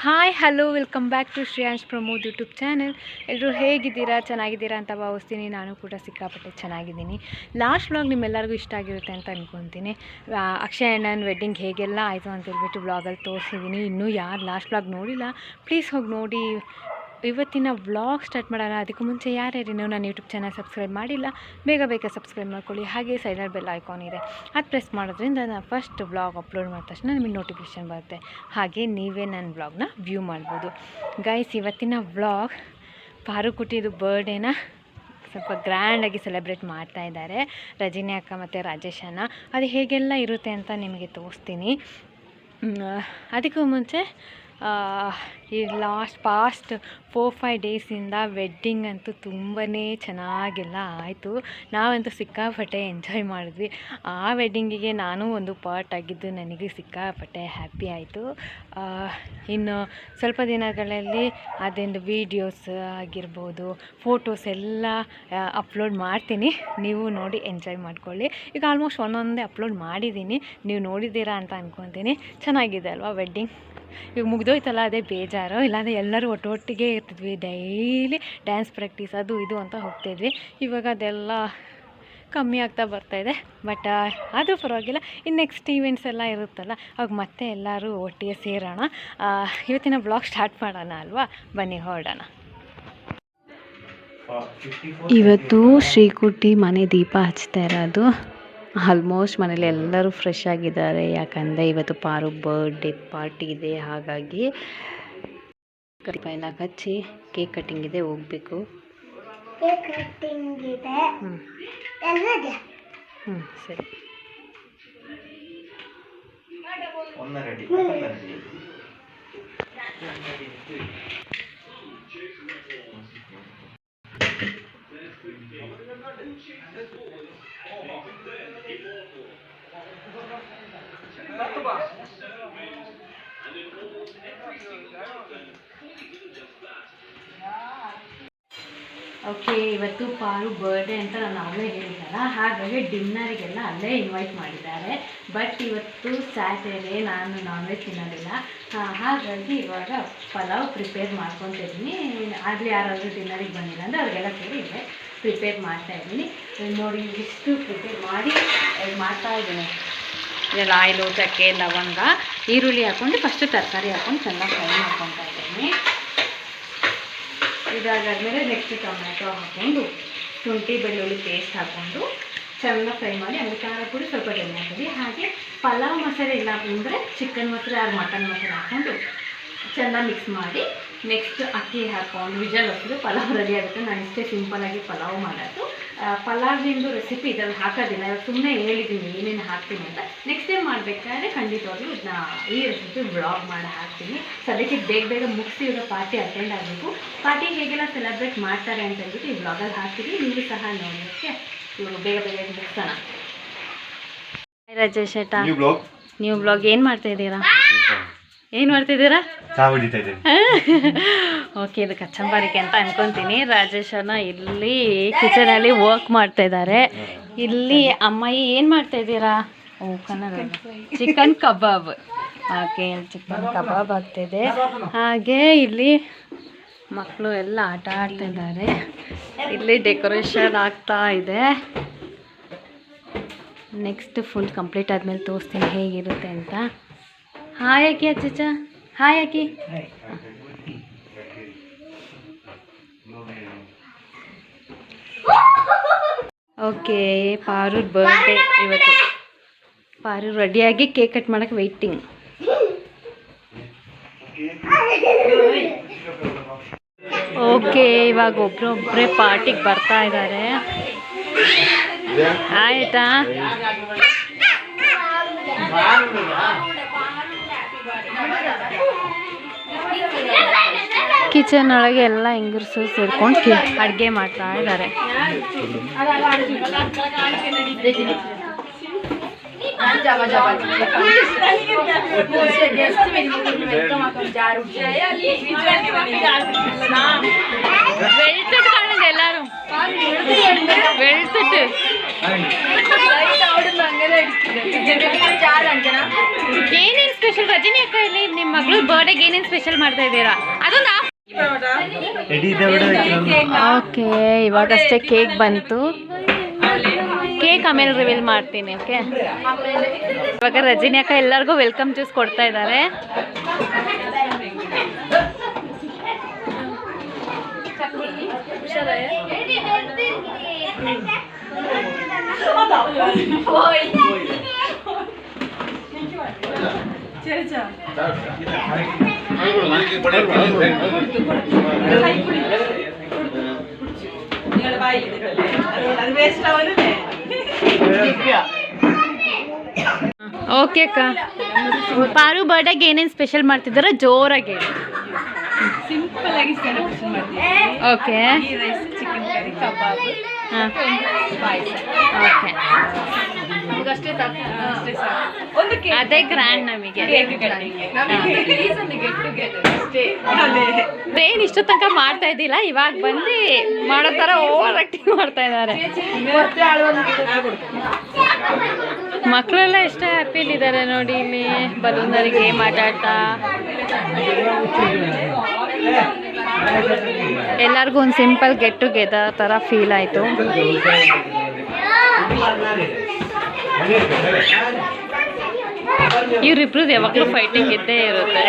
Hi hello welcome back to Shreyansh Pramod YouTube channel. ಎಲ್ಲರೂ ಹೇಗಿದ್ದೀರಾ? ಚೆನ್ನಾಗಿದ್ದೀರಾ ಅಂತ ಭಾವಿಸ್ತೀನಿ. ನಾನು ಕೂಡ ಸಿಕ್ಕಾಪಟ್ಟೆ ಚೆನ್ನಾಗಿದ್ದೀನಿ. ಲಾಸ್ಟ್ ವ್ಲಾಗ್ ನಿಮ್ಮೆಲ್ಲರಿಗೂ ಇಷ್ಟ ಆಗಿರುತ್ತೆ ಅಂತ ಅಂದ್ಕೊತೀನಿ. ಅಕ್ಷಯ್ ಅಣ್ಣನ ವೆಡ್ಡಿಂಗ್ ಹೇಗೆಲ್ಲ ಆಯಿತು ಅಂತ ಹೇಳ್ಬಿಟ್ಟು ವ್ಲಾಗಲ್ಲಿ ತೋರಿಸಿದ್ದೀನಿ. ಇನ್ನೂ ಯಾರು ಲಾಸ್ಟ್ ವ್ಲಾಗ್ ನೋಡಿಲ್ಲ ಪ್ಲೀಸ್ ಹೋಗಿ ನೋಡಿ. ಇವತ್ತಿನ ವ್ಲಾಗ್ ಸ್ಟಾರ್ಟ್ ಮಾಡೋಣ. ಅದಕ್ಕೂ ಮುಂಚೆ ಯಾರ್ಯಾರೇನೋ ನನ್ನ ಯೂಟ್ಯೂಬ್ ಚಾನಲ್ ಸಬ್ಸ್ಕ್ರೈಬ್ ಮಾಡಿಲ್ಲ ಬೇಗ ಸಬ್ಸ್ಕ್ರೈಬ್ ಮಾಡ್ಕೊಳ್ಳಿ. ಹಾಗೆ ಸೈಡಲ್ಲಿ ಬೆಲ್ ಐಕಾನ್ ಇದೆ, ಅದು ಪ್ರೆಸ್ ಮಾಡೋದ್ರಿಂದ ನಾನು ಫಸ್ಟ್ ವ್ಲಾಗ್ ಅಪ್ಲೋಡ್ ಮಾಡಿದ ತಕ್ಷಣ ನಿಮಗೆ ನೋಟಿಫಿಕೇಷನ್ ಬರುತ್ತೆ. ಹಾಗೆ ನೀವೇ ನನ್ನ ವ್ಲಾಗ್ನ ವ್ಯೂ ಮಾಡ್ಬೋದು. ಗೈಸ್, ಇವತ್ತಿನ ವ್ಲಾಗ್ ಪಾರುಕುಟಿದು ಬರ್ಡೇನ ಸ್ವಲ್ಪ ಗ್ರ್ಯಾಂಡಾಗಿ ಸೆಲೆಬ್ರೇಟ್ ಮಾಡ್ತಾ ಇದ್ದಾರೆ ರಜಿನಿ ಅಕ್ಕ ಮತ್ತು ರಾಜೇಶ್ ಅಣ್ಣ. ಅದು ಹೇಗೆಲ್ಲ ಇರುತ್ತೆ ಅಂತ ನಿಮಗೆ ತೋರಿಸ್ತೀನಿ. ಅದಕ್ಕೂ ಮುಂಚೆ ಈ ಪಾಸ್ಟ್ 4-5 ಡೇಸಿಂದ ವೆಡ್ಡಿಂಗ್ ಅಂತೂ ತುಂಬಾ ಚೆನ್ನಾಗೆಲ್ಲ ಆಯಿತು. ನಾವಂತೂ ಸಿಕ್ಕಾಪಟ್ಟೆ ಎಂಜಾಯ್ ಮಾಡಿದ್ವಿ. ಆ ವೆಡ್ಡಿಂಗಿಗೆ ನಾನು ಒಂದು ಪಾರ್ಟ್ ಆಗಿದ್ದು ನನಗೆ ಸಿಕ್ಕಾಪಟ್ಟೆ ಹ್ಯಾಪಿ ಆಯಿತು. ಇನ್ನು ಸ್ವಲ್ಪ ದಿನಗಳಲ್ಲಿ ಅದೊಂದು ವೀಡಿಯೋಸ್ ಆಗಿರ್ಬೋದು, ಫೋಟೋಸ್ ಎಲ್ಲ ಅಪ್ಲೋಡ್ ಮಾಡ್ತೀನಿ. ನೀವು ನೋಡಿ ಎಂಜಾಯ್ ಮಾಡ್ಕೊಳ್ಳಿ. ಈಗ ಆಲ್ಮೋಸ್ಟ್ ಒಂದೊಂದೇ ಅಪ್ಲೋಡ್ ಮಾಡಿದ್ದೀನಿ, ನೀವು ನೋಡಿದ್ದೀರಾ ಅಂತ ಅಂದ್ಕೊತೀನಿ. ಚೆನ್ನಾಗಿದೆ ಅಲ್ವಾ ವೆಡ್ಡಿಂಗ್? ಈಗ ಮುಗ್ದೋಯ್ತಲ್ಲ, ಅದೇ ಬೇಜಾರು. ಇಲ್ಲಾಂದರೆ ಎಲ್ಲರೂ ಒಟ್ಟೊಟ್ಟಿಗೆ ಇರ್ತಿದ್ವಿ, ಡೈಲಿ ಡ್ಯಾನ್ಸ್ ಪ್ರಾಕ್ಟೀಸ್ ಅದು ಇದು ಅಂತ ಹೋಗ್ತಾಯಿದ್ವಿ. ಇವಾಗ ಅದೆಲ್ಲ ಕಮ್ಮಿ ಆಗ್ತಾ ಬರ್ತಾಯಿದೆ. ಬಟ್ ಆದರೂ ಪರವಾಗಿಲ್ಲ. ಇನ್ನು ನೆಕ್ಸ್ಟ್ ಈವೆಂಟ್ಸ್ ಎಲ್ಲ ಇರುತ್ತಲ್ಲ, ಅವಾಗ ಮತ್ತೆ ಎಲ್ಲರೂ ಒಟ್ಟಿಗೆ ಸೇರೋಣ. ಇವತ್ತಿನ ಬ್ಲಾಗ್ ಸ್ಟಾರ್ಟ್ ಮಾಡೋಣ ಅಲ್ವಾ? ಬನ್ನಿ ಹೊರಡೋಣ. ಇವತ್ತು ಶ್ರೀಕುಟಿ ಮನೆ ದೀಪ ಹಚ್ತಾ ಇರೋದು. ಆಲ್ಮೋಸ್ಟ್ ಮನೇಲಿ ಎಲ್ಲರೂ ಫ್ರೆಶ್ ಆಗಿದ್ದಾರೆ, ಯಾಕಂದರೆ ಇವತ್ತು ಪಾರು ಬರ್ಡೇ ಪಾರ್ಟಿ ಇದೆ. ಹಾಗಾಗಿ ದೀಪ ಎಲ್ಲ ಹಚ್ಚಿ ಕೇಕ್ ಕಟ್ಟಿಂಗ್ ಇದೆ, ಹೋಗಬೇಕು. ಸರಿ. ಓಕೆ, ಇವತ್ತು ಪಾರು ಬರ್ಡೇ ಅಂತ ನಾನು ಅವಳೇ ಹೇಳಿದ್ದಲ್ಲ, ಹಾಗಾಗಿ ಡಿನ್ನರಿಗೆಲ್ಲ ಅಲ್ಲೇ ಇನ್ವೈಟ್ ಮಾಡಿದ್ದಾರೆ. ಬಟ್ ಇವತ್ತು ಸ್ಯಾಟರ್ಡೇ, ನಾನು ನಾನ್ ವೆಜ್ ತಿನ್ನೋದಿಲ್ಲ. ಹಾಗಾಗಿ ಇವಾಗ ಪಲಾವ್ ಪ್ರಿಪೇರ್ ಮಾಡ್ಕೊತಿದ್ದೀನಿ. ಆಗಲಿ ಯಾರಾದರೂ ಡಿನ್ನರಿಗೆ ಬಂದಿಲ್ಲ ಅಂದರೆ ಅವ್ರಿಗೆಲ್ಲ ಸೇರಿ ಇದೆ ಪ್ರಿಪೇರ್ ಮಾಡ್ತಾಯಿದ್ದೀನಿ. ನೋಡಿ, ಇಷ್ಟು ಪ್ರಿಪೇರ್ ಮಾಡಿ ಮಾಡ್ತಾಯಿದ್ದೀನಿ. ಇದೆಲ್ಲ ಆಯಿಲು, ಚಕ್ಕೆ, ಲವಂಗ, ಈರುಳ್ಳಿ ಹಾಕ್ಕೊಂಡು ಫಸ್ಟು ತರಕಾರಿ ಹಾಕ್ಕೊಂಡು ಚೆನ್ನಾಗಿ ಫ್ರೈ ಮಾಡ್ಕೊತಾ ಇದ್ದೀನಿ. ಇದಾದಾದಮೇಲೆ ನೆಕ್ಸ್ಟ್ ಟೊಮ್ಯಾಟೊ ಹಾಕ್ಕೊಂಡು ಶುಂಠಿ ಬೆಳ್ಳುಳ್ಳಿ ಪೇಸ್ಟ್ ಹಾಕ್ಕೊಂಡು ಚೆನ್ನಾಗಿ ಫ್ರೈ ಮಾಡಿ, ಆಮೇಲೆ ಖಾರ ಪುಡಿ, ಸ್ವಲ್ಪ ಧನಿಯಾ ಪುಡಿ, ಹಾಗೆ ಪಲಾವ್ ಮಸಾಲೆ ಇಲ್ಲ ಅಂದರೆ ಚಿಕನ್ ಮಸಾಲೆ ಆರು ಮಟನ್ ಮಸಾಲೆ ಹಾಕ್ಕೊಂಡು ಚೆನ್ನಾಗಿ ಮಿಕ್ಸ್ ಮಾಡಿ ನೆಕ್ಸ್ಟ್ ಅಕ್ಕಿ ಹಾಕ್ಕೊಂಡು ವಿಜಲ್ ಹೊತ್ತಿದ್ದು ಪಲಾವ್ ರೆಡಿ ಆಗುತ್ತೆ. ನಾನು ಇಷ್ಟೇ ಸಿಂಪಲಾಗಿ ಪಲಾವ್ ಮಾಡೋದು. ಪಲಾವಿಂದು ರೆಸಿಪಿ ಇದರಲ್ಲಿ ಹಾಕೋದಿಲ್ಲ, ಇವಾಗ ಸುಮ್ಮನೆ ಹೇಳಿದ್ದೀನಿ ಏನೇನು ಹಾಕ್ತೀನಿ ಅಂತ. ನೆಕ್ಸ್ಟ್ ಟೈಮ್ ಮಾಡಬೇಕಾದ್ರೆ ಖಂಡಿತವಾಗ್ಲೂ ಇದನ್ನ ಈ ರೆಸಿಪಿ ವ್ಲಾಗ್ ಮಾಡಿ ಹಾಕ್ತೀನಿ. ಸದ್ಯಕ್ಕೆ ಬೇಗ ಮುಗಿಸಿ ಇವಾಗ ಪಾರ್ಟಿ ಅಟೆಂಡ್ ಆಗಬೇಕು. ಪಾರ್ಟಿ ಹೇಗೆಲ್ಲ ಸೆಲೆಬ್ರೇಟ್ ಮಾಡ್ತಾರೆ ಅಂತ ಹೇಳ್ಬಿಟ್ಟು ಈ ವ್ಲಾಗಲ್ಲಿ ಹಾಕ್ತೀನಿ. ನೀವು ಸಹ ನೋಡೋಕ್ಕೆ ಇವರು ಬೇಗ ಮುಗಿಸೋಣ. ರಾಜೇಶ್ ಏಟ, ನೀವು ಬ್ಲಾಗ್ ಏನು ಮಾಡ್ತಾಯಿದ್ದೀರಾ? ಓಕೆ, ಇದು ಕಚ್ಚಂಬಾರಿಕೆ ಅಂತ ಅನ್ಕೊತೀನಿ. ರಾಜೇಶನ ಇಲ್ಲಿ ಕಿಚನಲ್ಲಿ ವರ್ಕ್ ಮಾಡ್ತಾ ಇದ್ದಾರೆ. ಇಲ್ಲಿ ಅಮ್ಮಾಯಿ ಏನು ಮಾಡ್ತಾ ಇದ್ದೀರಾ? ಕನ್ನಡ ಚಿಕನ್ ಕಬಾಬ್. ಓಕೆ, ಚಿಕನ್ ಕಬಾಬ್ ಆಗ್ತಾಯಿದೆ. ಹಾಗೆ ಇಲ್ಲಿ ಮಕ್ಕಳು ಎಲ್ಲ ಆಟ ಆಡ್ತಾ ಇದ್ದಾರೆ. ಇಲ್ಲಿ ಡೆಕೋರೇಷನ್ ಆಗ್ತಾ ಇದೆ. ನೆಕ್ಸ್ಟ್ ಫುಲ್ ಕಂಪ್ಲೀಟ್ ಆದಮೇಲೆ ತೋರಿಸ್ತೀನಿ ಹೇಗಿರುತ್ತೆ ಅಂತ. ಹಾಯ್ ಅಕ್ಕಿ, ಅಚ್ಚ ಹಾಯ್ ಅಕ್ಕಿ. ಓಕೆ, ಪಾರು ಬರ್ಡೇ ಇವತ್ತು. ಪಾರು ರೆಡಿಯಾಗಿ ಕೇಕ್ ಕಟ್ ಮಾಡೋಕ್ಕೆ ವೆಯ್ಟಿಂಗ್. ಓಕೆ, ಇವಾಗ ಒಬ್ಬರೊಬ್ಬರೇ ಪಾರ್ಟಿಗೆ ಬರ್ತಾ ಇದ್ದಾರೆ. ಆಯ್ತಾ? ಕಿಚನ್ ಒಳಗೆ ಎಲ್ಲ ಹೆಂಗಸರು ಸೇರ್ಕೊಂಡು ಅಡುಗೆ ಮಾಡ್ತಾ ಇದ್ದಾರೆ. ಎಲ್ಲರೂ വെളുത്തിട്ട് ಏನೇನು ಸ್ಪೆಷಲ್ ರಜನಿ ಅಕ್ಕ ಇಲ್ಲಿ ನಿಮ್ಮ ಮಗಳು ಬರ್ಡೇಗೆ ಏನೇನು ಸ್ಪೆಷಲ್ ಮಾಡ್ತಾ ಇದ್ದೀರಾ ಅದೊಂದು ಓಕೆ ಇವಾಗಷ್ಟೇ ಕೇಕ್ ಬಂತು ಕೇಕ್ ಆಮೇಲೆ ರಿವೀಲ್ ಮಾಡ್ತೀನಿ ಓಕೆ ಇವಾಗ ರಜನಿ ಅಕ್ಕ ಎಲ್ಲರಿಗೂ ವೆಲ್ಕಮ್ ಜ್ಯೂಸ್ ಕೊಡ್ತಾ ಇದ್ದಾರೆ ಓಕೆ ಅಕ್ಕ ಪಾರು ಬರ್ಡೇಗೆ ಏನೇನು ಸ್ಪೆಷಲ್ ಮಾಡ್ತಿದ್ದಾರೋ ಜೋರಾಗಿ ಸಿಂಪಲ್ ಆಗಿ ಸೆಲೆಬ್ರೇಷನ್ ಮಾಡ್ತೀವಿ ಓಕೆ ಈ ರೈಸ್ ಚಿಕನ್ ಕರಿ ಕಬಾಬ್ ಪಾಯಸ ಓಕೆ ಅಷ್ಟೇ ಸಾಕು ಒಂದು ಕೇಕ್ ಅದೇ ಗ್ರ್ಯಾಂಡ್ ನಮಗೆ ಏನ್ ಇಷ್ಟು ತನಕ ಮಾಡ್ತಾ ಇದ್ದಿಲ್ಲ ಇವಾಗ ಬಂದು ಮಾಡೋ ತರ ಓವರ್ ಆಕ್ಟಿಂಗ್ ಮಾಡ್ತಾ ಇದ್ದಾರೆ ಮಕ್ಕಳೆಲ್ಲ ಎಷ್ಟು ಹ್ಯಾಪಿಲಿದ್ದಾರೆ ನೋಡಿ ಇಲ್ಲಿ ಬಲೂನರಿಗೆ ಗೇಮ್ ಆಟ ಆಡ್ತಾ ಎಲ್ಲರಿಗೂ ಒಂದು ಸಿಂಪಲ್ ಗೆಟ್ ಟುಗೆದರ್ ಥರ ಫೀಲ್ ಆಯಿತು ಇವರಿಬ್ರದ್ದು ಯಾವಾಗಲೂ ಫೈಟಿಂಗ್ ಇದ್ದೇ ಇರುತ್ತೆ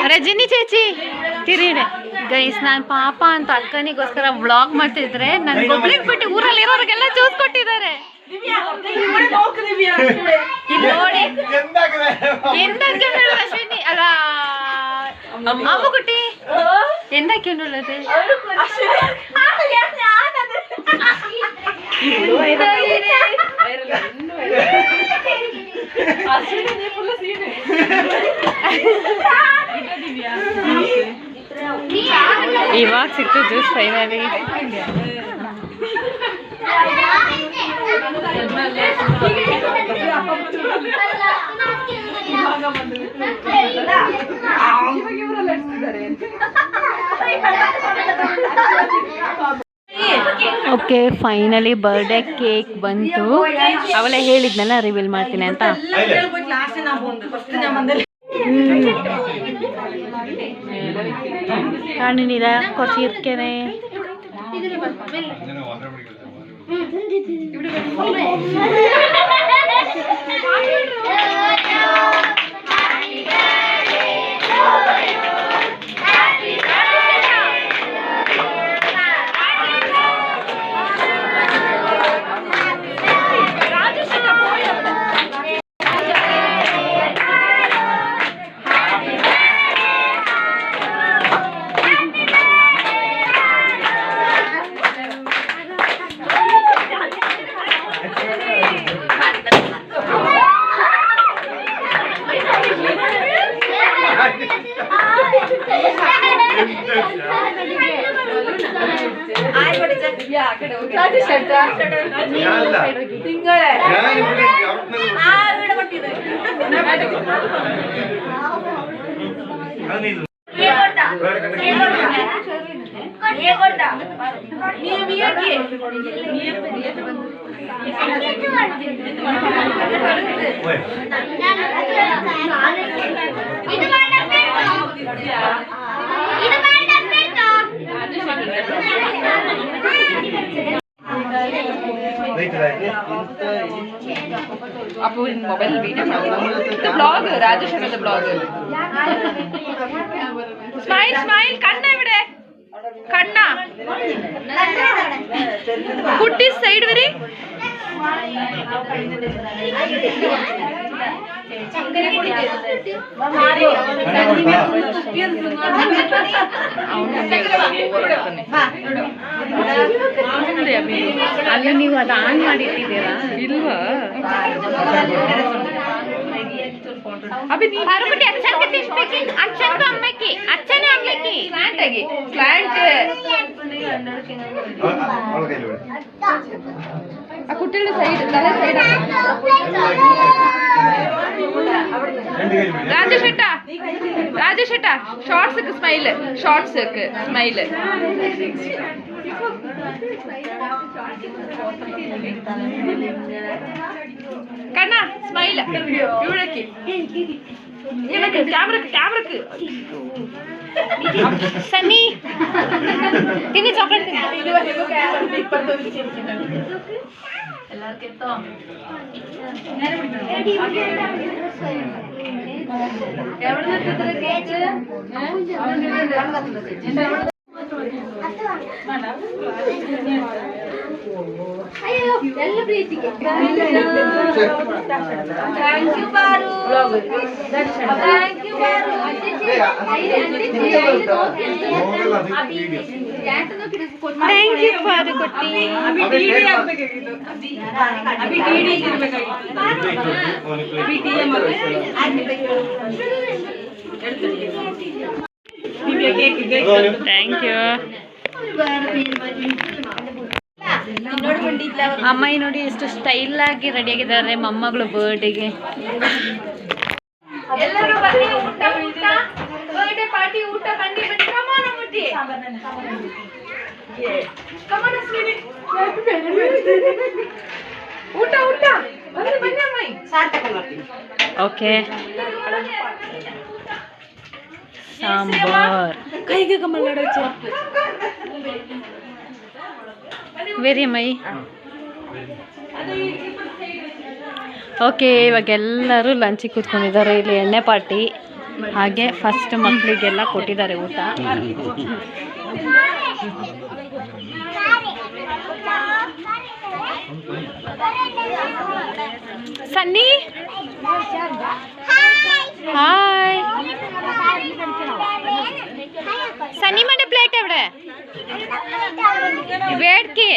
ರಜನಿ ಚೇಚಿ ತಿರಿಡೆ ಗೈಸ್ ನಾನು ಪಾಪ ಅಂತ ಅಕ್ಕನಿಗೋಸ್ಕರ ವ್ಲಾಗ್ ಮಾಡ್ತಿದ್ರೆ ನನ್ಗೊಬ್ಳಿಗೆ ಬಿಟ್ಟು ಊರಲ್ಲಿ ಇರೋರಿಗೆಲ್ಲ ಜ್ಯೂಸ್ ಕೊಟ್ಟಿದ್ದಾರೆ ನೋಡಿ ಎಂದಕ್ಕೆ ಅಶ್ವಿನಿ ಅಲ್ಲ ಅಮ್ಮುಗುಟ್ಟಿ ಎಂದಕ್ಕೆ ಉಳ್ಳದು ಇವಾಗ ಸಿಕ್ತು juice finally okay finally birthday cake ಬಂತು ಅವಳೇ ಹೇಳಿದ್ನಲ್ಲ ರಿವೀಲ್ ಮಾಡ್ತೀನಿ ಅಂತ ಕಾಣಿನಿದ ಕೊಸಿ ಇರ್ಕೇನೆ Appu mobile video blog Rajesh ಅನ್ನೋದು ಬ್ಲಾಗ್ ಸ್ಮೈಲ್ ಸ್ಮೈಲ್ ಕಣ್ಣೇ ಬಿಡೆ ಕಣ್ಣ ಕುಟ್ಟಿ ಸೈಡ್ ಬರಿ ಅಲ್ಲಿ ನೀವು ಅದು ಆನ್ ಮಾಡಿಟ್ಟಿದ್ದೀರಾ ಇಲ್ವಾ ಅಭಿ ಹರಗುಟ್ಟಿ ಅಚ್ಚನ್ಗೆ ತಿನ್ಬೇಕಿ ಅಚ್ಚನ್ಗೂ ಅಮ್ಮಕ್ಕಿ ಅಚ್ಚನೇ ಅಮ್ಮಕ್ಕಿ ಸ್ಲಾಂಟ್ ಆಗಿ ಸ್ಲಾಂಟ್ ಆ ಕುಟ್ಟಿನ ಸೈಡ್ ತಲೆ ಸೈಡ್ ರಾಜೇಶ್ ಶೆಟ್ಟ ಶಾರ್ಟ್ಸ್ ಸ್ಮೈಲ್ ಶಾರ್ಟ್ಸ್ ಸ್ಮೈಲ್ ಕಣ್ಣ ಸ್ಮೈಲ್ ಇವಳಕ್ಕೆ ಕ್ಯಾಮ್ರಕ್ಕೆ ಸನ್ನಿ ತಿನ್ನಿ ಚಾಕ್ಲೇಟ್ ಎಲ್ಲ ಪ್ರೀತಿಗೆ ಥ್ಯಾಂಕ್ ಯು ಬಾರು ಥ್ಯಾಂಕ್ ಯು ಬಾರು ಥ್ಯಾಂಕ್ ಯು ಫಾರ್ ಕೊಟ್ಟಿ ಥ್ಯಾಂಕ್ ಯು ಅಮ್ಮ ನೋಡಿ ಎಷ್ಟು ಸ್ಟೈಲ್ ಆಗಿ ರೆಡಿ ಆಗಿದ್ದಾರೆ ಮೊಮ್ಮಗಳು ಬರ್ಡೇಗೆ. ಎಲ್ಲರೂ ಬನ್ನಿ ಊಟ ಬರ್ಡೇ ಪಾರ್ಟಿ ಊಟ ಬನ್ನಿ ಬನ್ನಿ ಕಮಾನ ಮುಟ್ಟಿ ಕಮಾನ ಸ್ವೀಟ್ ಊಟ ಬನ್ನಿ ಬನ್ನಿ ಅಮ್ಮ ಓಕೆ ಸಾಂಬಾರ್ ಕೈಗೆ ಕಮಲ್ ವೆರಿ ಮೈ ಓಕೆ ಇವಾಗ ಎಲ್ಲರೂ ಲಂಚಿಗೆ ಕೂತ್ಕೊಂಡಿದ್ದಾರೆ. ಇಲ್ಲಿ ಎಣ್ಣೆ ಪಾರ್ಟಿ ಹಾಗೆ ಫಸ್ಟ್ ಮಕ್ಕಳಿಗೆಲ್ಲ ಕೊಟ್ಟಿದ್ದಾರೆ ಊಟ. ಸನ್ನಿ ಹಾಯ್ സണ്ണി മറ്റേ പ്ലേറ്റ് എവിടെ വേടക്ക്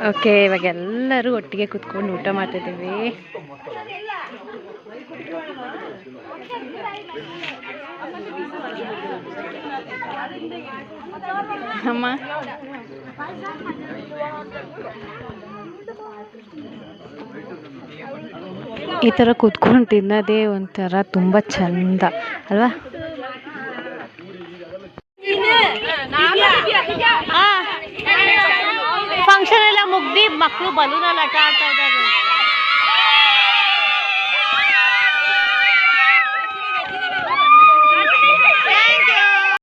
ಓಕೆ ಇವಾಗ ಎಲ್ಲರೂ ಒಟ್ಟಿಗೆ ಕೂತ್ಕೊಂಡು ಊಟ ಮಾಡ್ತಿದ್ದೀವಿ. ಅಮ್ಮ ಈ ಥರ ಕೂತ್ಕೊಂಡು ತಿನ್ನೋದೇ ಒಂಥರ ತುಂಬ ಚಂದ ಅಲ್ವಾ? ಫಂಕ್ಷನ್ ಎಲ್ಲ ಮುಗ್ದು ಮಕ್ಕಳು ಬಲೂನಲ್ಲಿ ಆಟ ಆಡ್ತಾ ಇದ್ದಾರೆ.